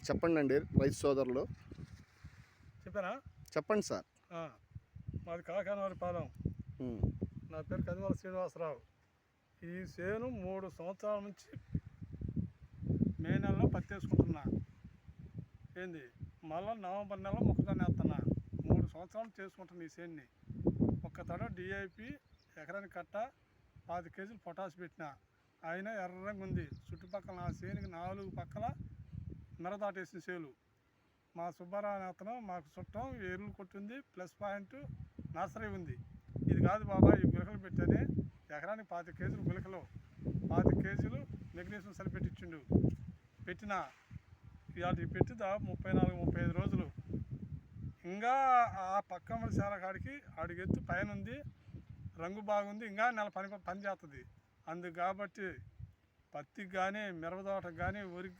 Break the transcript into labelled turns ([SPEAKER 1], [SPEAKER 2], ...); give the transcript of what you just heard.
[SPEAKER 1] చెప్పండి రైతు సోదరులు.
[SPEAKER 2] చెప్పానా?
[SPEAKER 1] చెప్పండి సార్.
[SPEAKER 2] మాది కాకానవారిపాలెం. నా పేరు కదిమల శ్రీనివాసరావు. ఈ చేను 3 సంవత్సరాల నుంచి మే నెలలో పత్తి వేసుకుంటున్నా. మళ్ళీ నవంబర్ నెలలో మొక్కజొన్న వేస్తున్నా. 3 సంవత్సరాలు చేసుకుంటున్నా ఈ చేన్ని. ఒక్క తడ డిఐపి ఎకరానికి కట్ట 10 కేజీలు పొటాష్ పెట్టినా. అయినా ఎర్రంగా ఉంది. చుట్టుపక్కల నా చేనికి 4 పక్కల మెరదాటేసిన చేలు. మా సుబ్బారావు అతను మాకు చుట్టం ఎరువులు కొట్టింది, ప్లస్ పాయింట్ నర్సరీ ఉంది. ఇది కాదు బాబా, ఈ గులకలు పెట్టని ఎకరానికి 25 కేజీలు గులకలు, 25 కేజీలు మెగ్నీషియం సల్ఫేట్ ఇచ్చిండు. పెట్టినా ఇవాళ పెట్టి దాదాపు 34-35 రోజులు. ఇంకా ఆ పక్క చాలా కాడికి అడుగెత్తు పైన ఉంది, రంగు బాగుంది, ఇంకా నెల పని చేస్తుంది. అందుకు కాబట్టి పత్తికి కానీ, మిరప తోటకు కానీ, వరికి